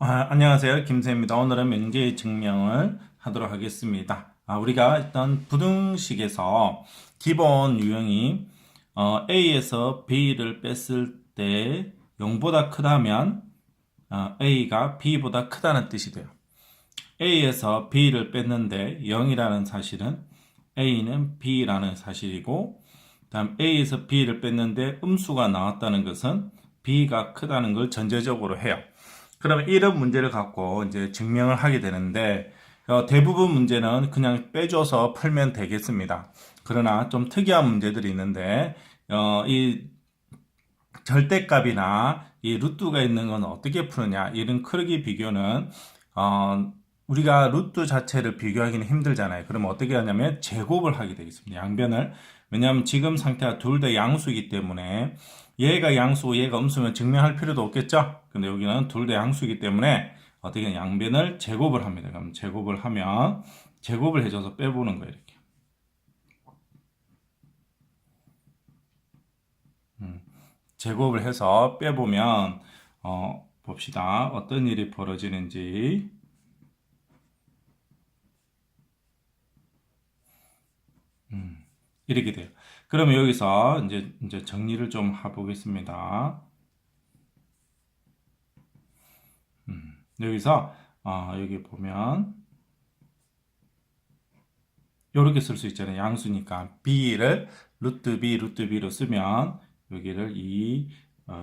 안녕하세요. 김세입니다. 오늘은 명제의 증명을 하도록 하겠습니다. 우리가 일단 부등식에서 기본 유형이 A에서 B를 뺐을 때 0보다 크다면 A가 B보다 크다는 뜻이 돼요. A에서 B를 뺐는데 0이라는 사실은 A는 B라는 사실이고, 다음 A에서 B를 뺐는데 음수가 나왔다는 것은 B가 크다는 걸 전제적으로 해요. 그러면 이런 문제를 갖고 이제 증명을 하게 되는데, 대부분 문제는 그냥 빼줘서 풀면 되겠습니다. 그러나 좀 특이한 문제들이 있는데, 이 절대값이나 이 루트가 있는 건 어떻게 푸느냐, 이런 크기 비교는 우리가 루트 자체를 비교하기는 힘들잖아요. 그러면 어떻게 하냐면 제곱을 하게 되겠습니다. 양변을. 왜냐하면 지금 상태가 둘 다 양수이기 때문에 얘가 양수고 얘가 음수면 증명할 필요도 없겠죠. 근데 여기는 둘 다 양수이기 때문에 어떻게 양변을 제곱을 합니다. 그럼 제곱을 하면 제곱을 해줘서 빼보는 거예요. 이렇게. 제곱을 해서 빼보면 봅시다. 어떤 일이 벌어지는지. 이렇게 돼요. 그러면 여기서 이제 정리를 좀 해보겠습니다. 여기서 여기 보면 이렇게 쓸 수 있잖아요. 양수니까 b를 루트 b로 쓰면 여기를 2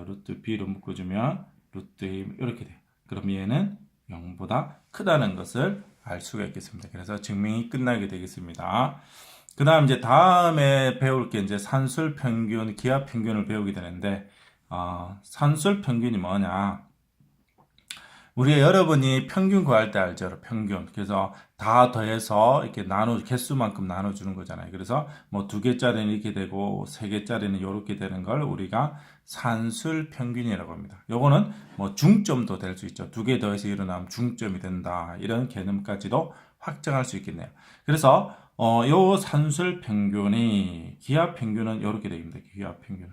루트 b로 묶어주면 루트 a 이렇게 돼요. 그럼 얘는 0보다 크다는 것을 알 수가 있겠습니다. 그래서 증명이 끝나게 되겠습니다. 그 다음 이제 다음에 배울 게 이제 산술 평균, 기하 평균을 배우게 되는데, 산술 평균이 뭐냐? 우리 여러분이 평균 구할 때 알죠? 평균. 그래서 다 더해서 이렇게 개수만큼 나눠주는 거잖아요. 그래서 뭐 두 개짜리는 이렇게 되고, 세 개짜리는 이렇게 되는 걸 우리가 산술 평균이라고 합니다. 요거는 뭐 중점도 될 수 있죠. 두 개 더해서 일어나면 중점이 된다. 이런 개념까지도 확정할 수 있겠네요. 그래서 요 산술 평균이 기하 평균은 이렇게 됩니다. 기하 평균은.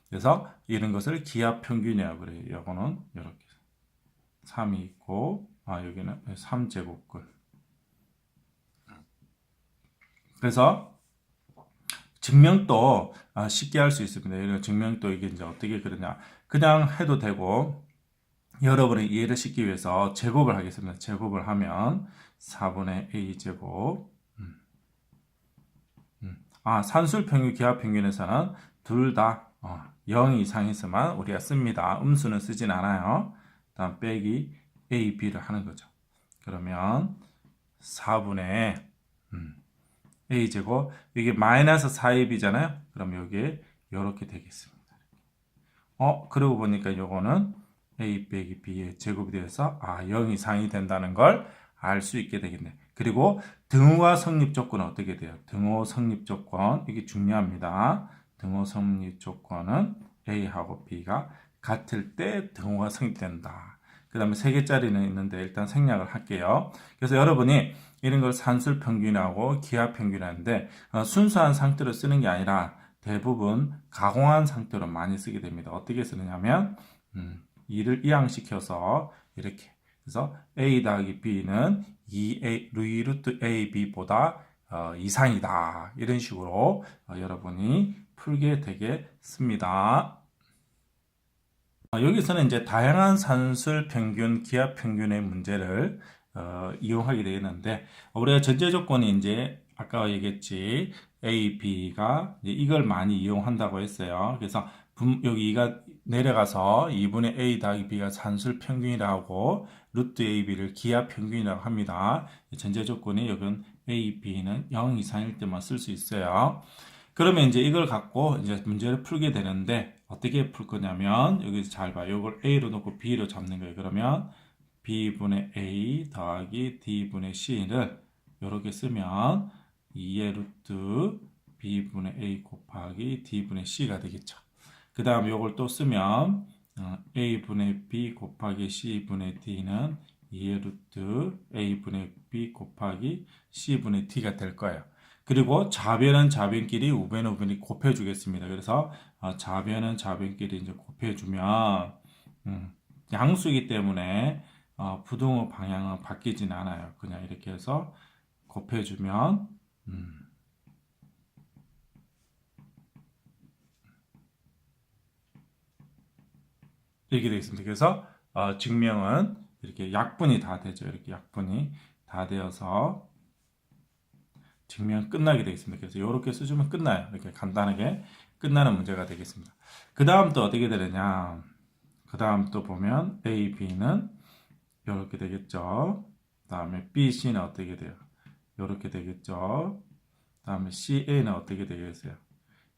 그래서 이런 것을 기하 평균이라고 그래요. 요거는 이렇게 3이 있고 여기는 3제곱근. 그래서 증명도 쉽게 할 수 있습니다. 이런 증명도 이게 이제 어떻게 그러냐. 그냥 해도 되고 여러분의 이해를 쉽기 위해서 제곱을 하겠습니다. 제곱을 하면 4분의 a 제곱. 산술 평균, 기하 평균에서는 둘 다 0 이상에서만 우리가 씁니다. 음수는 쓰진 않아요. 다음 빼기 a, b를 하는 거죠. 그러면 4분의 a 제곱, 이게 마이너스 4ab이잖아요. 그럼 여기 이렇게 되겠습니다. 그러고 보니까 요거는 a 빼기 b의 제곱이 되어서 0 이상이 된다는 걸 알 수 있게 되겠네. 그리고 등호와 성립 조건은 어떻게 돼요? 등호 성립 조건, 이게 중요합니다. 등호 성립 조건은 a하고 b가 같을 때 등호가 성립된다. 그 다음에 세 개짜리는 있는데 일단 생략을 할게요. 그래서 여러분이 이런 걸 산술 평균하고 기하 평균하는데 순수한 상태로 쓰는 게 아니라 대부분 가공한 상태로 많이 쓰게 됩니다. 어떻게 쓰느냐면 2를 이항시켜서 이렇게, 그래서 a 더하기 b는 2 루트 ab보다 이상이다. 이런 식으로 여러분이 풀게 되겠습니다. 여기서는 이제 다양한 산술 평균, 기하 평균의 문제를 이용하게 되겠는데, 우리가 전제 조건이 이제 아까 얘기했지, A, B가 이걸 많이 이용한다고 했어요. 그래서 여기 2가 내려가서 2분의 A 더하기 B가 산술 평균이라고, 루트 A, B를 기하 평균이라고 합니다. 전제 조건이 여기는 A, B는 0 이상일 때만 쓸 수 있어요. 그러면 이제 이걸 갖고 이제 문제를 풀게 되는데 어떻게 풀 거냐면 여기서 잘 봐요. 이걸 A로 놓고 B로 잡는 거예요. 그러면 B분의 A 더하기 D분의 C를 이렇게 쓰면 2의 루트 B분의 A 곱하기 D분의 C가 되겠죠. 그 다음 이걸 또 쓰면 A분의 B 곱하기 C분의 D는 2의 루트 A분의 B 곱하기 C분의 D가 될 거예요. 그리고 좌변은 좌변끼리, 우변은 우변이 곱해주겠습니다. 그래서 좌변은 좌변끼리 이제 곱해주면 양수이기 때문에 부등호 방향은 바뀌진 않아요. 그냥 이렇게 해서 곱해주면 이렇게 되겠습니다. 그래서 증명은 이렇게 약분이 다 되죠. 이렇게 약분이 다 되어서 증명 끝나게 되겠습니다. 그래서 이렇게 써주면 끝나요. 이렇게 간단하게 끝나는 문제가 되겠습니다. 그 다음 또 어떻게 되느냐? 그 다음 또 보면 A, B는 이렇게 되겠죠. 다음에 B, C는 어떻게 돼요? 이렇게 되겠죠. 다음에 C, A는 어떻게 되겠어요?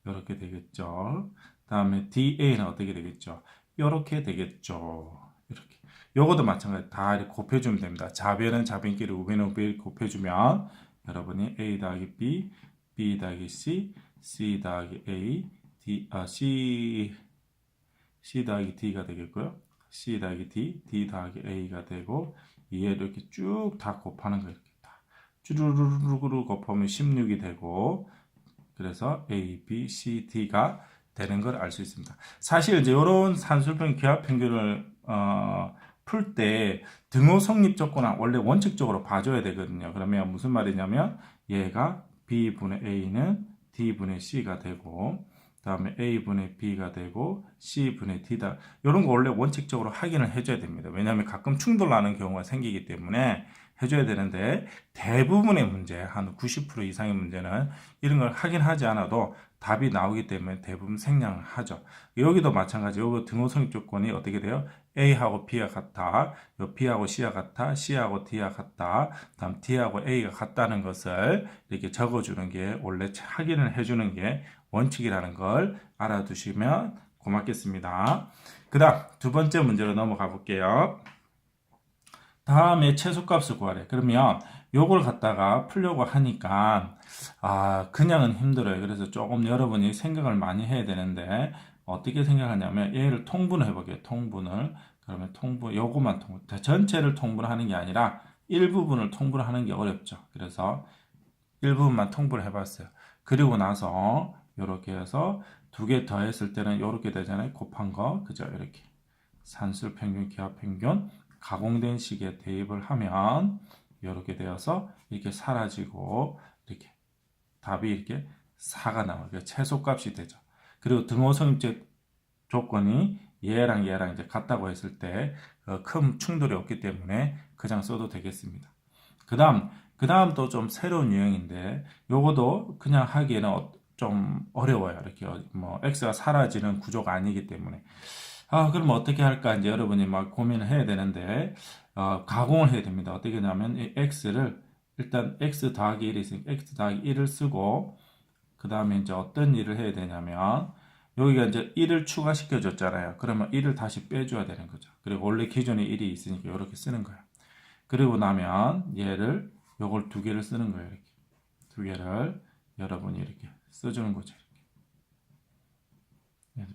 이렇게 되겠죠. 다음에 D, A는 어떻게 되겠죠? 이렇게 되겠죠. 이렇게. 요것도 마찬가지. 다 이렇게 곱해주면 됩니다. 좌변은 좌변끼리, 우변은 우변끼리 곱해주면 여러분이 A 더하기 B, B 더하기 C, C 더하기 A, C 더하기 D가 되겠고요. C 더하기 D, D 더하기 A가 되고, 이에 이렇게 쭉 다 곱하는 거 이렇게 다. 쭈루루루루 곱하면 16이 되고, 그래서 A, B, C, D가 되는 걸 알 수 있습니다. 사실 이제 이런 산술평 기하 평균을 풀 때 등호 성립 조건은 원래 원칙적으로 봐줘야 되거든요. 그러면 무슨 말이냐면 얘가 B분의 A는 D분의 C가 되고 다음에 A분의 B가 되고 C분의 D다. 이런 거 원래 원칙적으로 확인을 해줘야 됩니다. 왜냐하면 가끔 충돌 나는 경우가 생기기 때문에 해줘야 되는데 대부분의 문제, 한 90% 이상의 문제는 이런 걸 확인하지 않아도 답이 나오기 때문에 대부분 생략을 하죠. 여기도 마찬가지. 여기 등호 성립 조건이 어떻게 돼요? A하고 B가 같다. B하고 C가 같다. C하고 D가 같다. 다음 D하고 A가 같다는 것을 이렇게 적어주는 게 원래 확인을 해주는 게 원칙이라는 걸 알아두시면 고맙겠습니다. 그 다음 두 번째 문제로 넘어가 볼게요. 다음에 최소값을 구하래. 그러면 요걸 갖다가 풀려고 하니까 그냥은 힘들어요. 그래서 조금 여러분이 생각을 많이 해야 되는데 어떻게 생각하냐면 얘를 통분을 해볼게요. 통분을. 그러면 요거만 전체를 통분하는 게 아니라 일부분을 통분하는 게 어렵죠. 그래서 일부분만 통분을 해봤어요. 그리고 나서 이렇게 해서 두 개 더했을 때는 이렇게 되잖아요. 곱한 거. 그죠? 이렇게. 산술 평균, 기하 평균 가공된 식에 대입을 하면 이렇게 되어서 이렇게 사라지고 이렇게 답이 이렇게 4가 나와요. 최소값이 되죠. 그리고 등호 성립 조건이 얘랑 얘랑 이제 같다고 했을 때 큰 충돌이 없기 때문에 그냥 써도 되겠습니다. 그 다음 또 좀 새로운 유형인데 요거도 그냥 하기에는 좀 어려워요. 이렇게 뭐 x가 사라지는 구조가 아니기 때문에 그럼 어떻게 할까 이제 여러분이 막 고민을 해야 되는데 가공을 해야 됩니다. 어떻게 하냐면 이 x를 일단 x 더하기 1이 있으니까 x 더하기 1을 쓰고 그 다음에 이제 어떤 일을 해야 되냐면 여기가 이제 1을 추가시켜 줬잖아요. 그러면 1을 다시 빼줘야 되는 거죠. 그리고 원래 기존에 1이 있으니까 이렇게 쓰는 거예요. 그리고 나면 얘를 요걸 두 개를 쓰는 거예요. 이렇게 두 개를 여러분이 이렇게 써주는 거죠.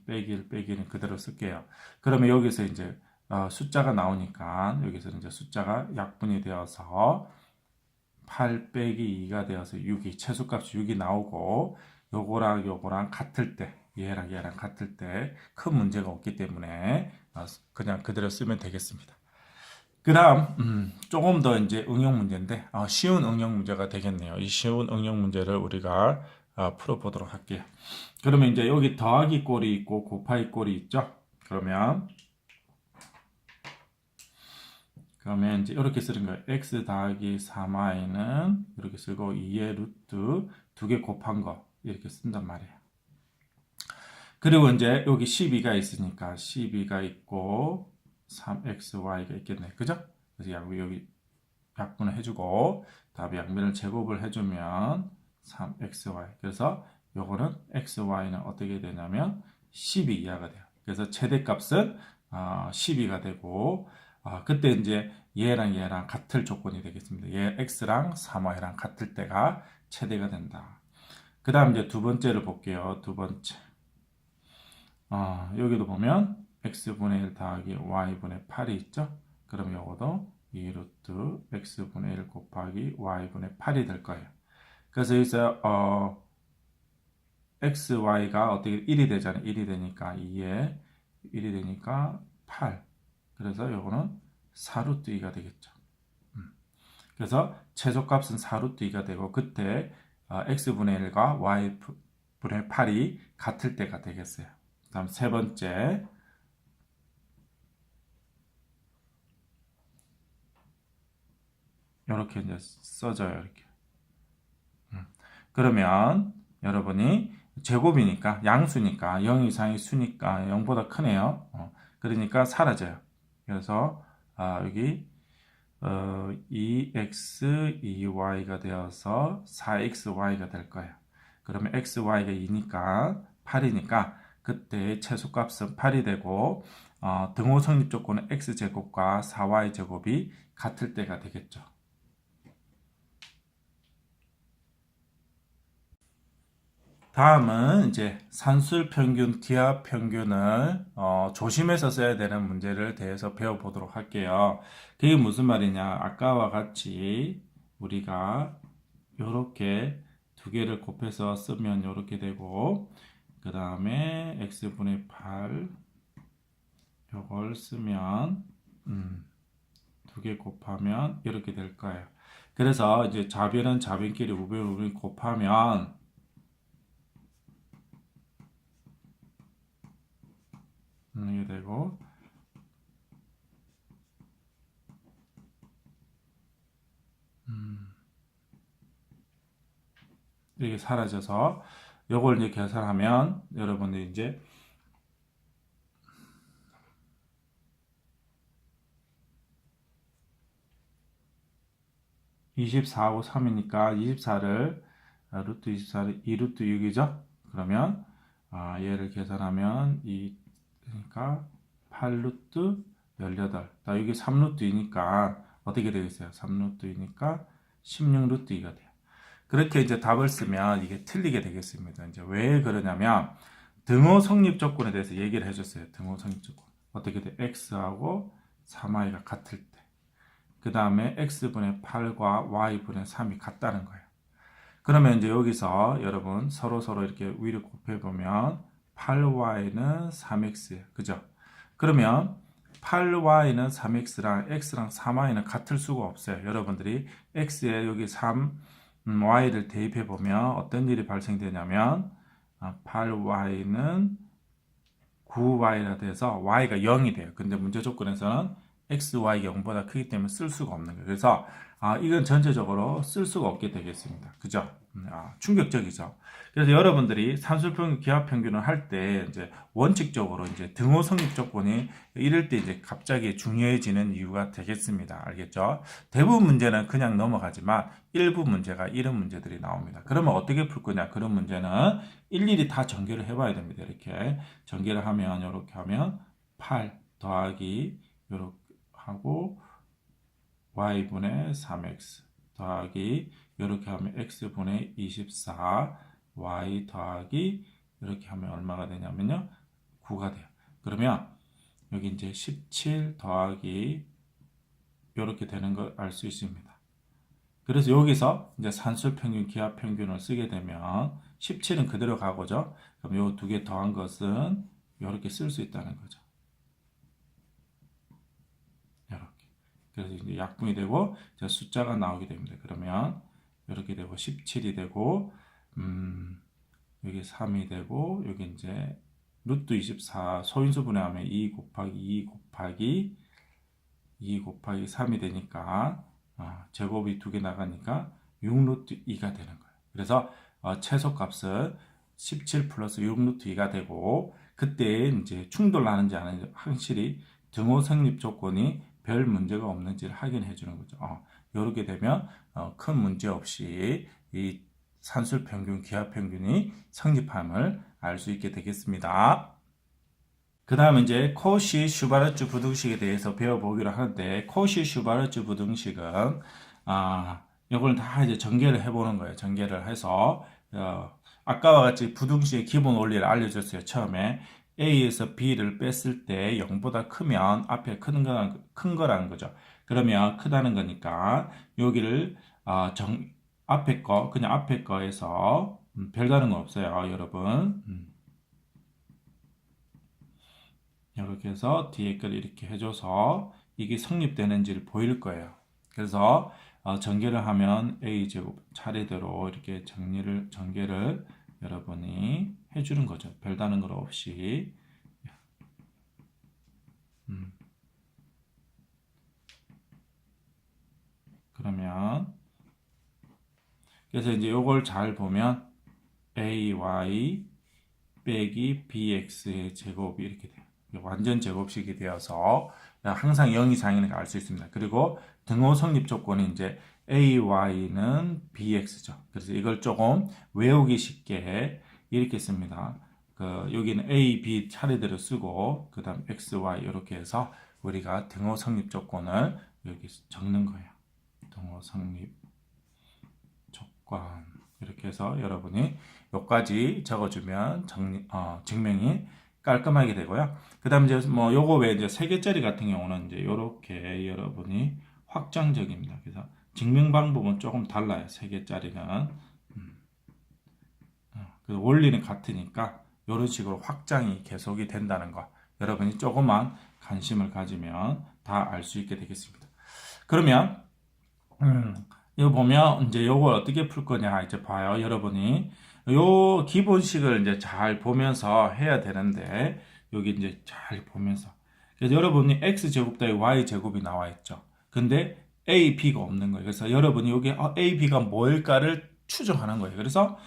빼기는 그대로 쓸게요. 그러면 여기서 이제 숫자가 나오니까 여기서 이제 숫자가 약분이 되어서 8 빼기 2가 되어서 6이 최소값이 6이 나오고 요거랑 같을 때 얘랑 같을 때 큰 문제가 없기 때문에 그냥 그대로 쓰면 되겠습니다. 그 다음 조금 더 이제 응용 문제인데 쉬운 응용 문제가 되겠네요. 이 쉬운 응용 문제를 우리가 풀어보도록 할게요. 그러면 이제 여기 더하기 꼴이 있고 곱하기 꼴이 있죠. 그러면 이제 이렇게 쓰는 거예요. x 더하기 3y는 이렇게 쓰고 2의 루트 두 개 곱한 거 이렇게 쓴단 말이에요. 그리고 이제 여기 12가 있으니까 12가 있고 3xy가 있겠네. 그죠? 그래서 여기 약분을 해주고 다음에 양변을 제곱을 해주면 3xy. 그래서 요거는 xy는 어떻게 되냐면 12 이하가 돼요. 그래서 최대값은 12가 되고 그때 이제 얘랑 같을 조건이 되겠습니다. 얘 x랑 3y랑 같을 때가 최대가 된다. 그 다음 이제 두 번째를 볼게요. 두 번째. 여기도 보면 x분의 1 더하기 y분의 8이 있죠. 그럼 요거도 2루트 x분의 1 곱하기 y분의 8이 될 거예요. 그래서 여기서 xy가 어떻게 1이 되잖아요. 1이 되니까 2에 1이 되니까 8. 그래서 요거는 4루트 2가 되겠죠. 그래서 최소값은 4루트 2가 되고 그때 x분의 1과 y분의 8이 같을 때가 되겠어요. 다음 세 번째 이렇게 이제 써져요. 이렇게. 그러면 여러분이 제곱이니까 양수니까 0 이상의 수니까 0보다 크네요. 그러니까 사라져요. 그래서 여기 2x, 2y가 되어서 4xy가 될 거예요. 그러면 xy가 2니까 8이니까 그때 최소값은 8이 되고 등호 성립 조건은 x제곱과 4y제곱이 같을 때가 되겠죠. 다음은 이제 산술 평균, 기하 평균을 조심해서 써야 되는 문제를 대해서 배워보도록 할게요. 그게 무슨 말이냐? 아까와 같이 우리가 이렇게 두 개를 곱해서 쓰면 이렇게 되고 그 다음에 x분의 8 이걸 쓰면 두 개 곱하면 이렇게 될 거예요. 그래서 이제 좌변은 좌변끼리 우변은 우변 곱하면 이게 되고 이게 사라져서 요걸 이제 계산하면 여러분들이 이제 24하고 3이니까 24를 루트 24를 2루트 6이죠. 그러면 얘를 계산하면 그러니까 8루트 18. 여기 3루트이니까 어떻게 되겠어요? 3루트이니까 16루트 2가 돼요. 그렇게 이제 답을 쓰면 이게 틀리게 되겠습니다. 이제 왜 그러냐면 등호 성립 조건에 대해서 얘기를 해줬어요. 등호 성립 조건. 어떻게 돼? x하고 3y가 같을 때. 그 다음에 x분의 8과 y분의 3이 같다는 거예요. 그러면 이제 여기서 여러분 서로 이렇게 위로 곱해보면 8y는 3x예요. 그죠? 그러면 8y는 3x랑 x랑 3y는 같을 수가 없어요. 여러분들이 x에 여기 3y를 대입해보면 어떤 일이 발생되냐면 8y는 9y가 돼서 y가 0이 돼요. 근데 문제 조건에서는 x, y가 0보다 크기 때문에 쓸 수가 없는 거예요. 그래서 이건 전체적으로 쓸 수가 없게 되겠습니다. 그죠? 충격적이죠. 그래서 여러분들이 산술평균, 기하평균을 할 때 이제 원칙적으로 이제 등호 성립 조건이 이럴 때 이제 갑자기 중요해지는 이유가 되겠습니다. 알겠죠? 대부분 문제는 그냥 넘어가지만 일부 문제가 이런 문제들이 나옵니다. 그러면 어떻게 풀 거냐? 그런 문제는 일일이 다 전개를 해봐야 됩니다. 이렇게 전개를 하면 이렇게 하면 8 더하기 이렇게 하고 y분의 3x 더하기 이렇게 하면 x분의 24 y 더하기 이렇게 하면 얼마가 되냐면요 9가 돼요. 그러면 여기 이제 17 더하기 이렇게 되는 걸 알 수 있습니다. 그래서 여기서 이제 산술평균, 기하평균을 쓰게 되면 17은 그대로 가고죠. 그럼 요 두 개 더한 것은 이렇게 쓸 수 있다는 거죠. 그래서 이제 약분이 되고 숫자가 나오게 됩니다. 그러면 이렇게 되고 17이 되고 여기 3이 되고 여기 이제 루트 24 소인수 분해하면 2 곱하기 2 곱하기 2 곱하기 3이 되니까 제곱이 두 개 나가니까 6루트 2가 되는 거예요. 그래서 최소값은 17 플러스 6루트 2가 되고 그때 이제 충돌하는지 안 하는지 확실히 등호 성립 조건이 별 문제가 없는지를 확인해 주는 거죠. 이렇게 되면 큰 문제 없이 이 산술 평균, 기하 평균이 성립함을 알 수 있게 되겠습니다. 그 다음 이제 코시 슈바르츠 부등식에 대해서 배워보기로 하는데 코시 슈바르츠 부등식은 이걸 다 이제 전개를 해보는 거예요. 전개를 해서 아까와 같이 부등식의 기본 원리를 알려줬어요. 처음에 A에서 B를 뺐을 때 0보다 크면 앞에 큰 거라는 거죠. 그러면 크다는 거니까 여기를 앞에 거 그냥 앞에 거에서 별다른 거 없어요, 여러분. 이렇게 해서 뒤에 걸 이렇게 해줘서 이게 성립되는지를 보일 거예요. 그래서 전개를 하면 a제곱 차례대로 이렇게 전개를 여러분이 해주는 거죠. 별다른 것 없이. 그러면 그래서 이제 요걸 잘 보면 ay 빼기 bx의 제곱이 이렇게 돼요. 완전 제곱식이 되어서 항상 0 이상이라는 걸 알 수 있습니다. 그리고 등호 성립 조건이 이제 ay는 bx죠. 그래서 이걸 조금 외우기 쉽게 이렇게 씁니다. 여기는 a, b 차례대로 쓰고 그 다음 x, y 이렇게 해서 우리가 등호 성립 조건을 여기 적는 거예요. 등호 성립 조건 이렇게 해서 여러분이 여기까지 적어주면 증명이 깔끔하게 되고요. 그 다음 이제 뭐 요거 외에 이제 3개짜리 같은 경우는 이제 요렇게 여러분이 확장적입니다. 그래서 증명 방법은 조금 달라요. 3개짜리는. 그 원리는 같으니까 이런 식으로 확장이 계속이 된다는 거 여러분이 조금만 관심을 가지면 다 알 수 있게 되겠습니다. 그러면 이거 보면 이제 요걸 어떻게 풀 거냐 이제 봐요. 여러분이 요 기본식을 이제 잘 보면서 해야 되는데 여기 이제 잘 보면서 그래서 여러분이 x제곱 더하기 y제곱이 나와 있죠. 근데 a, b가 없는 거예요. 그래서 여러분이 여기 a, b가 뭘까를 추정하는 거예요. 그래서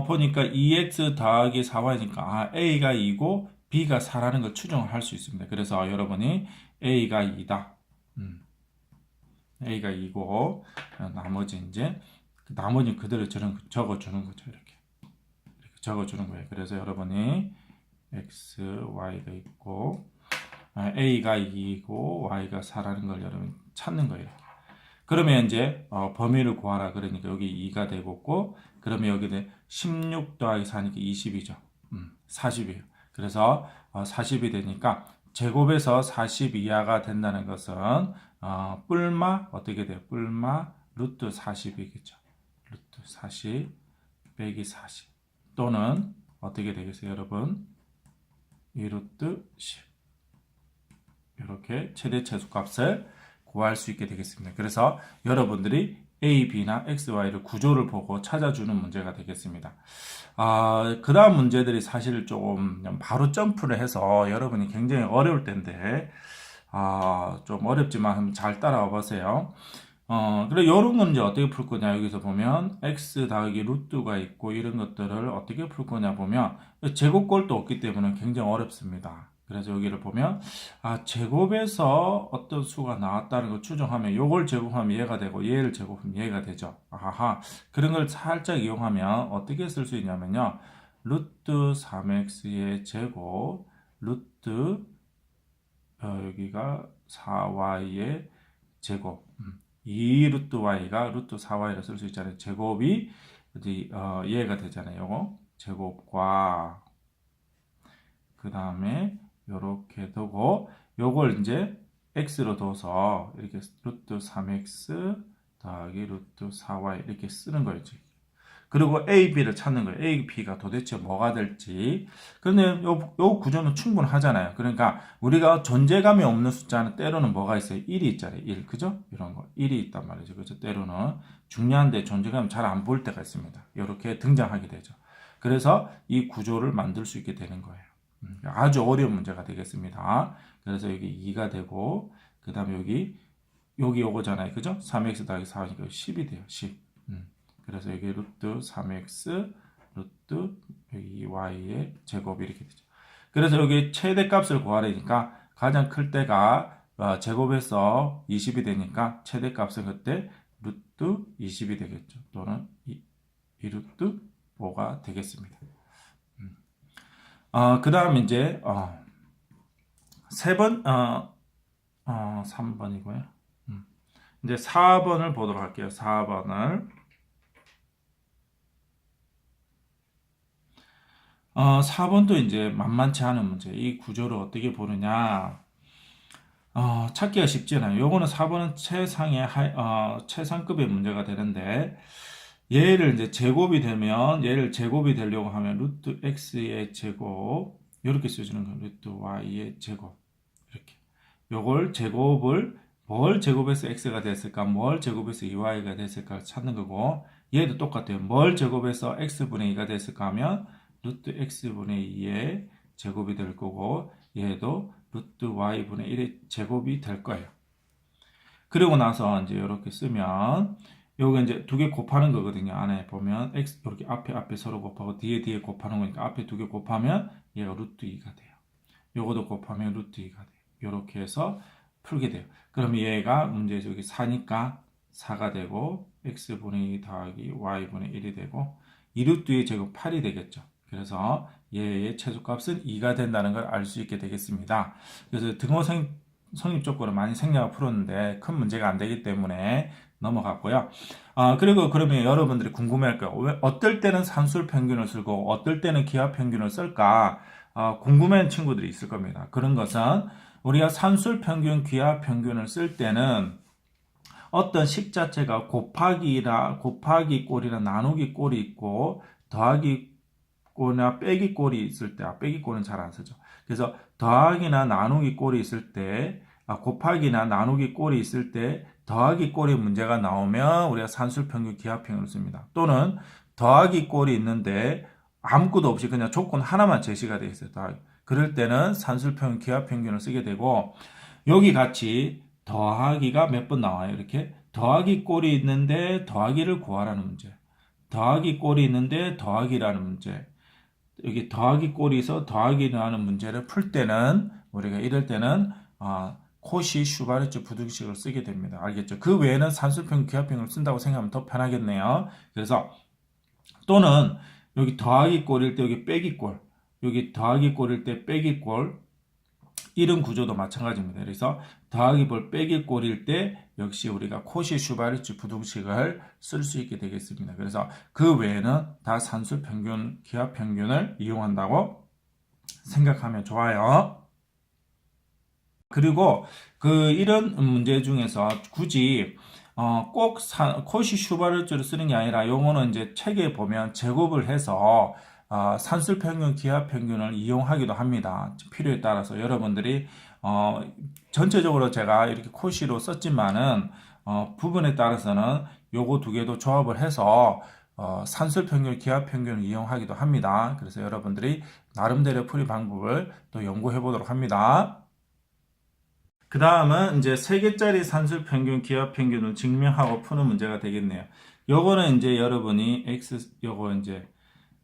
보니까 2x 더하기 4y니까 a가 2고 b가 4라는 걸 추정을 할 수 있습니다. 그래서 여러분이 a가 2다. a가 2고 나머지 이제 나머지 그대로 적어주는 거죠. 이렇게 적어주는 거예요. 그래서 여러분이 x, y가 있고 a가 2고 y가 4라는 걸 여러분 찾는 거예요. 그러면 이제 범위를 구하라 그러니까 여기 2가 되고 그러면 여기는 16 더하기 4니까 20이죠. 40이에요. 그래서 40이 되니까 제곱에서 40 이하가 된다는 것은 뿔마 어떻게 돼요? 뿔마 루트 40이겠죠. 루트 40 빼기 40 또는 어떻게 되겠어요, 여러분? 2루트 10 이렇게 최대 최소값을 구할 수 있게 되겠습니다. 그래서 여러분들이 A, B나 X, Y를 구조를 보고 찾아주는 문제가 되겠습니다. 그 다음 문제들이 사실 조금 바로 점프를 해서 여러분이 굉장히 어려울 텐데 좀 어렵지만 한번 잘 따라와 보세요. 그래 이런 건 이제 어떻게 풀 거냐 여기서 보면 x 더하기 루트가 있고 이런 것들을 어떻게 풀 거냐 보면 제곱꼴도 없기 때문에 굉장히 어렵습니다. 그래서 여기를 보면 제곱에서 어떤 수가 나왔다는 걸 추정하면 요걸 제곱하면 얘가 되고 얘를 제곱하면 얘가 되죠. 그런 걸 살짝 이용하면 어떻게 쓸 수 있냐면요. 루트 3x의 제곱 루트 여기가 4y의 제곱 2 루트 y가 루트 4y를 쓸 수 있잖아요. 제곱이 얘가 되잖아요. 요거 제곱과 그 다음에 요렇게 두고 요걸 이제 x로 둬서 이렇게 루트 3x 더하기 루트 4y 이렇게 쓰는 거예요. 그리고 a, b를 찾는 거예요. a, b가 도대체 뭐가 될지. 그런데 요 구조는 충분하잖아요. 그러니까 우리가 존재감이 없는 숫자는 때로는 뭐가 있어요? 1이 있잖아요. 1. 그죠? 이런 거. 1이 있단 말이죠. 그죠? 때로는 중요한데 존재감이 잘 안 보일 때가 있습니다. 이렇게 등장하게 되죠. 그래서 이 구조를 만들 수 있게 되는 거예요. 아주 어려운 문제가 되겠습니다. 그래서 여기 2가 되고 그 다음에 여기 요거잖아요. 그죠? 3x 더하기 4니까 10이 돼요. 10. 그래서 여기 루트 3x 루트 여기 y의 제곱이 이렇게 되죠. 그래서 여기 최대값을 구하려니까 가장 클 때가 제곱에서 20이 되니까 최대값은 그때 루트 20이 되겠죠. 또는 2루트 5가 되겠습니다. 그 다음 이제 3번이고요. 이제 4번을 보도록 할게요. 4번을 4번도 이제 만만치 않은 문제. 이 구조를 어떻게 보느냐. 찾기가 쉽지 않아요. 요거는 4번은 최상급의 문제가 되는데, 얘를 이제 제곱이 되면, 얘를 제곱이 되려고 하면, 루트 x의 제곱, 이렇게 써주는 거예요. 루트 y의 제곱. 이렇게. 요걸 제곱을 뭘 제곱해서 x가 됐을까, 뭘 제곱해서 2y가 됐을까 찾는 거고, 얘도 똑같아요. 뭘 제곱해서 x분의 2가 됐을까 하면 루트 x분의 2의 제곱이 될 거고, 얘도 루트 y분의 1의 제곱이 될 거예요. 그리고 나서 이제 이렇게 쓰면 요거 이제 두 개 곱하는 거거든요. 안에 보면 x 이렇게 앞에 서로 곱하고 뒤에 곱하는 거니까 앞에 두 개 곱하면 얘가 루트 2가 돼요. 요거도 곱하면 루트 2가 돼요. 요렇게 해서 풀게 돼요. 그럼 얘가 문제에서 여기 4니까 4가 되고 x분의 2 더하기 y분의 1이 되고 2루트 2의 제곱 8이 되겠죠. 그래서 얘의 최소값은 2가 된다는 걸 알 수 있게 되겠습니다. 그래서 등호 성립 조건을 많이 생략을 풀었는데 큰 문제가 안 되기 때문에 넘어갔고요. 그리고 그러면 여러분들이 궁금해할 거예요. 왜 어떨 때는 산술 평균을 쓰고 어떨 때는 기하 평균을 쓸까? 궁금해하는 친구들이 있을 겁니다. 그런 것은 우리가 산술 평균, 기하 평균을 쓸 때는 어떤 식 자체가 곱하기 꼴이나 나누기 꼴이 있고 더하기 꼴이나 빼기 꼴이 있을 때, 빼기 꼴은 잘 안 쓰죠. 그래서 더하기나 나누기 꼴이 있을 때, 곱하기나 나누기 꼴이 있을 때 더하기 꼴이 문제가 나오면 우리가 산술 평균, 기하 평균을 씁니다. 또는 더하기 꼴이 있는데 아무것도 없이 그냥 조건 하나만 제시가 되어 있어요. 그럴 때는 산술 평균, 기하 평균을 쓰게 되고, 여기 같이 더하기가 몇 번 나와요. 이렇게 더하기 꼴이 있는데 더하기를 구하라는 문제, 더하기 꼴이 있는데 더하기라는 문제, 여기 더하기 꼴이 있어 더하기라는 문제를 풀 때는 우리가 이럴 때는 코시 슈바르츠 부등식을 쓰게 됩니다. 알겠죠? 그 외에는 산술평균, 기하평균을 쓴다고 생각하면 더 편하겠네요. 그래서 또는 여기 더하기 꼴일 때 여기 빼기 꼴, 여기 더하기 꼴일 때 빼기 꼴, 이런 구조도 마찬가지입니다. 그래서 더하기 꼴, 빼기 꼴일 때 역시 우리가 코시 슈바르츠 부등식을 쓸 수 있게 되겠습니다. 그래서 그 외에는 다 산술 평균, 기하 평균을 이용한다고 생각하면 좋아요. 그리고 이런 문제 중에서 굳이 꼭 코시 슈바르츠를 쓰는 게 아니라 요거는 이제 책에 보면 제곱을 해서 산술 평균, 기하 평균을 이용하기도 합니다. 필요에 따라서 여러분들이 전체적으로 제가 이렇게 코시로 썼지만은 부분에 따라서는 요거 두 개도 조합을 해서 산술 평균, 기하 평균을 이용하기도 합니다. 그래서 여러분들이 나름대로 풀이 방법을 또 연구해 보도록 합니다. 그 다음은 이제 3개짜리 산술 평균, 기하 평균을 증명하고 푸는 문제가 되겠네요. 요거는 이제 여러분이 요거 이제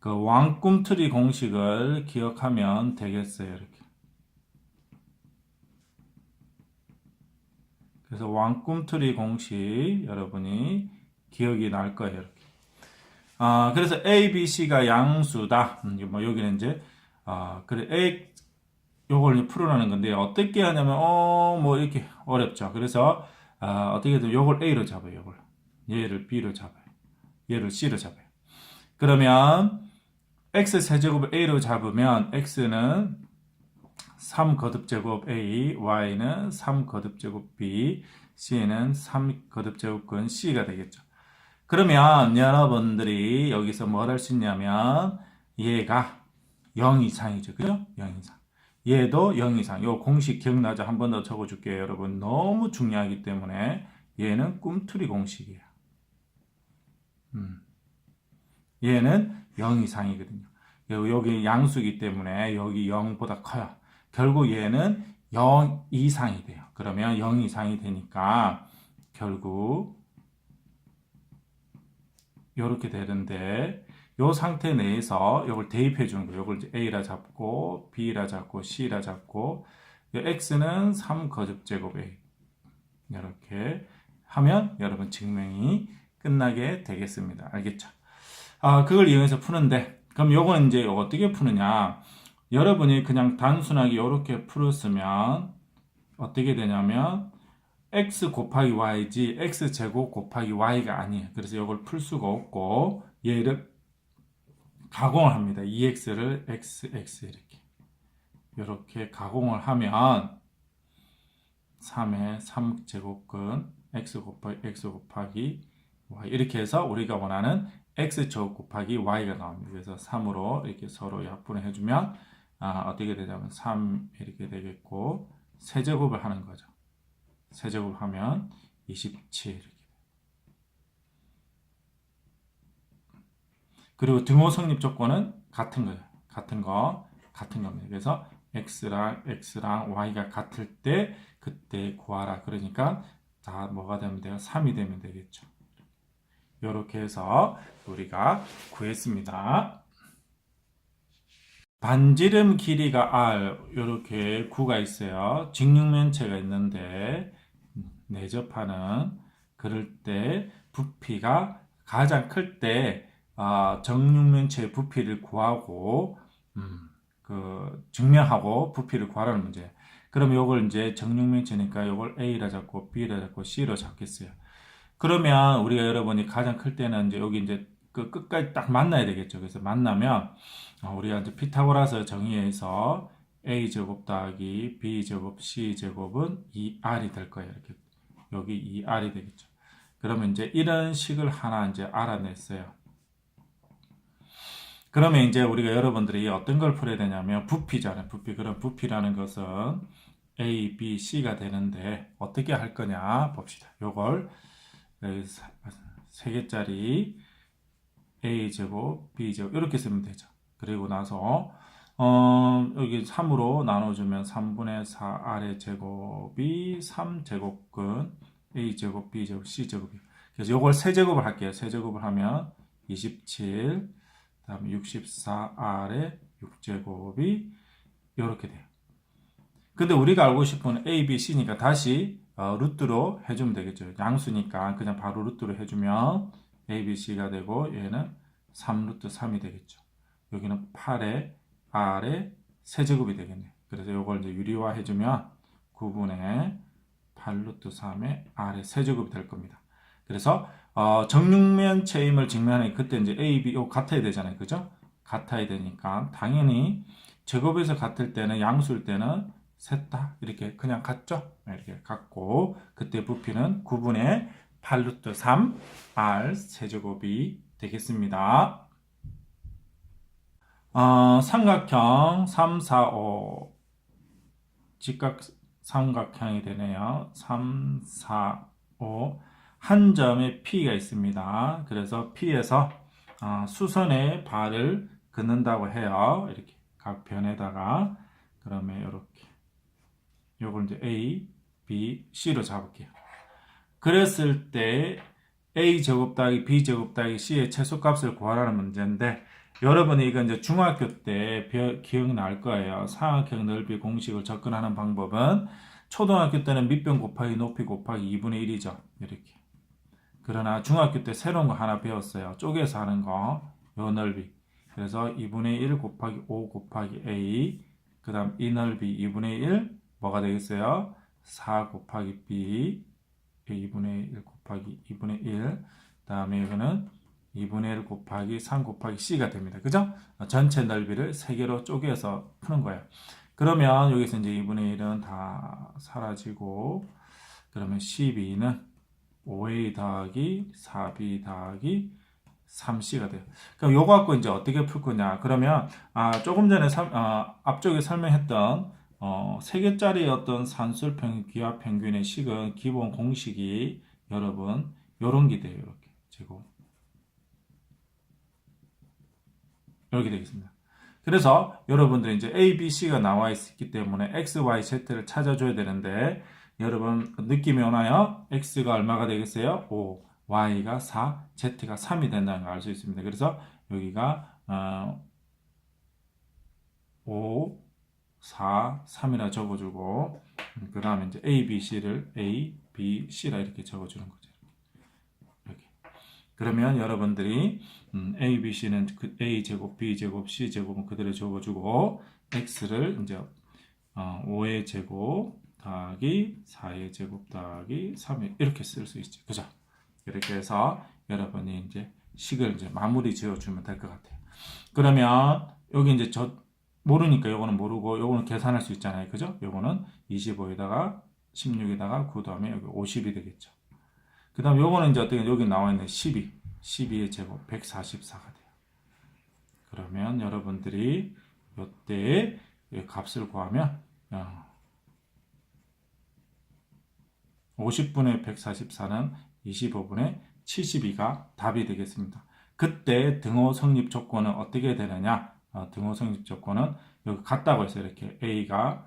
그 왕꿈틀이 공식을 기억하면 되겠어요. 이렇게. 그래서 왕꿈틀이 공식 여러분이 기억이 날 거예요. 이렇게. 그래서 A, B, C가 양수다. 뭐 여기는 이제 그래 A 요걸 풀어내는 건데 어떻게 하냐면 뭐 이렇게 어렵죠. 그래서 어떻게든 요걸 A로 잡아요. 요걸 얘를 B로 잡아요. 얘를 C로 잡아요. 그러면 x 세제곱을 a로 잡으면 x는 3거듭제곱 a, y는 3거듭제곱 b, c는 3거듭제곱근 c가 되겠죠. 그러면 여러분들이 여기서 뭘 할 수 있냐면 얘가 0 이상이죠. 그죠? 0 이상. 얘도 0 이상. 요 공식 기억나죠? 한 번 더 적어줄게요. 여러분 너무 중요하기 때문에 얘는 꿈틀이 공식이에요. 얘는 0 이상이거든요. 여기 양수이기 때문에 여기 0보다 커요. 결국 얘는 0 이상이 돼요. 그러면 0 이상이 되니까 결국 이렇게 되는데 이 상태 내에서 이걸 대입해 주는 거예요. 이걸 이제 A라 잡고 B라 잡고 C라 잡고 X는 3거듭제곱 A 이렇게 하면 여러분 증명이 끝나게 되겠습니다. 알겠죠? 그걸 이용해서 푸는데 그럼 요거는 이제 어떻게 푸느냐 여러분이 그냥 단순하게 이렇게 풀었으면 어떻게 되냐면 x 곱하기 y지 x제곱 곱하기 y가 아니에요. 그래서 이걸 풀 수가 없고 얘를 가공을 합니다. 2x를 xx 이렇게 가공을 하면 3의 3제곱근 x 곱하기 y 이렇게 해서 우리가 원하는 x제곱 곱하기 y가 나옵니다. 그래서 3으로 이렇게 서로 약분을 해주면 어떻게 되냐면 3 이렇게 되겠고 세제곱을 하는 거죠. 세제곱을 하면 27 이렇게. 그리고 등호 성립 조건은 같은 거예요. 같은 겁니다. 그래서 x랑 y가 같을 때 그때 구하라. 그러니까 다 뭐가 되면 돼요? 3이 되면 되겠죠. 이렇게 해서 우리가 구했습니다. 반지름 길이가 r 이렇게 구가 있어요. 직육면체가 있는데 내접하는 그럴 때 부피가 가장 클 때 정육면체의 부피를 구하고 증명하고 부피를 구하라는 문제. 그럼 요걸 이제 정육면체니까 요걸 A라 잡고 B라 잡고 C로 잡겠어요. 그러면 우리가 여러분이 가장 클 때는 이제 여기 이제 그 끝까지 딱 만나야 되겠죠. 그래서 만나면 우리가 이제 피타고라스 정의에서 A제곱 더하기 B제곱 C제곱은 2R이 될 거예요. 이렇게 여기 2R이 되겠죠. 그러면 이제 이런 식을 하나 이제 알아냈어요. 그러면 이제 우리가 여러분들이 어떤 걸 풀어야 되냐면 부피잖아요. 부피. 그럼 부피라는 것은 A, B, C가 되는데 어떻게 할 거냐 봅시다. 요걸 3개짜리 A제곱, B제곱 이렇게 쓰면 되죠. 그리고 나서 여기 3으로 나눠주면 3분의 4 R의 제곱이 3제곱근 A제곱, B제곱, C제곱이에요. 그래서 요걸 세제곱을 할게요. 세제곱을 하면 27, 다음에 64R의 6제곱이 이렇게 돼요. 근데 우리가 알고 싶은 A, B, C니까 다시 루트로 해주면 되겠죠. 양수니까 그냥 바로 루트로 해주면 A, B, C가 되고 얘는 3루트 3이 되겠죠. 여기는 8의 R의 세제곱이 되겠네요. 그래서 이걸 이제 유리화 해주면 9분의 8루트 3의 R의 세제곱이 될 겁니다. 그래서 정육면체임을 증명하는 그때 이제 A, B 같아야 되잖아요. 그죠? 같아야 되니까 당연히 제곱에서 같을 때는 양수일 때는 셋 다 이렇게 그냥 같죠? 이렇게 같고 그때 부피는 9분의 8루트 3 R 세제곱이 되겠습니다. 삼각형 3, 4, 5 직각 삼각형이 되네요. 3, 4, 5 한 점에 P가 있습니다. 그래서 P에서 수선의 발을 긋는다고 해요. 이렇게 각 변에다가 그러면 이렇게 요걸 이제 A, B, C로 잡을게요. 그랬을 때 A 제곱 더하기 B 제곱 더하기 C의 최소값을 구하라는 문제인데 여러분이 이거 이제 중학교 때 기억날 거예요. 삼각형 넓이 공식을 접근하는 방법은 초등학교 때는 밑변 곱하기 높이 곱하기 2분의 1이죠. 이렇게. 그러나 중학교 때 새로운 거 하나 배웠어요. 쪼개서 하는 거. 요 넓이. 그래서 2분의 1 곱하기 5 곱하기 A. 그 다음 이 넓이 2분의 1 뭐가 되겠어요? 4 곱하기 B. 2분의 1 곱하기 2분의 1. 그 다음에 이거는 2분의 1 곱하기 3 곱하기 C가 됩니다. 그죠? 전체 넓이를 3개로 쪼개서 푸는 거예요. 그러면 여기서 이제 2분의 1은 다 사라지고, 그러면 12는 5A 더하기 4B 더하기 3C가 돼요. 그럼 요거 갖고 이제 어떻게 풀 거냐? 그러면, 조금 전에 앞쪽에 설명했던, 3개짜리 어떤 산술 기하 평균의 식은 기본 공식이 여러분, 요런 게 돼요. 이렇게. 제곱. 이렇게 되겠습니다. 그래서 여러분들이 이제 A, B, C가 나와 있기 때문에 X, Y, Z를 찾아줘야 되는데 여러분 느낌이 오나요? X가 얼마가 되겠어요? 5, Y가 4, Z가 3이 된다는 걸 알 수 있습니다. 그래서 여기가 5, 4, 3이라 적어주고 그 다음에 이제 A, B, C를 A, B, C라 이렇게 적어주는 거죠. 이렇게. 그러면 여러분들이 A, B, C는 A제곱, B제곱, C제곱은 그대로 적어주고 X를 이제 5의 제곱 더하기 4의 제곱 더하기 3의 이렇게 쓸 수 있죠. 그죠? 이렇게 해서 여러분이 이제 식을 이제 마무리 지어주면 될 것 같아요. 그러면 여기 이제 모르니까 요거는 모르고 요거는 계산할 수 있잖아요. 그죠? 요거는 25에다가 16에다가 9 다음에 여기 50이 되겠죠. 그 다음 요거는 이제 어떻게 여기 나와 있는 12의 제곱 144가 돼요. 그러면 여러분들이 요때 값을 구하면 50분의 144는 25분의 72가 답이 되겠습니다. 그때 등호 성립 조건은 어떻게 되느냐? 등호 성립 조건은 여기 같다고 해서 이렇게 A가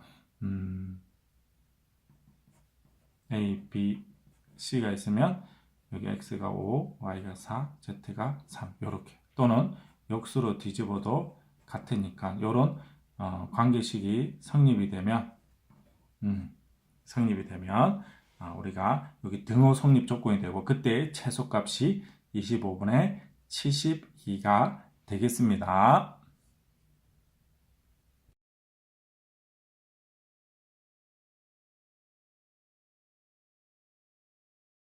A, B, C가 있으면 여기 X가 5, Y가 4, Z가 3 이렇게 또는 역수로 뒤집어도 같으니까 이런 관계식이 성립이 되면 우리가 여기 등호 성립 조건이 되고 그때 최소값이 25분의 72가 되겠습니다.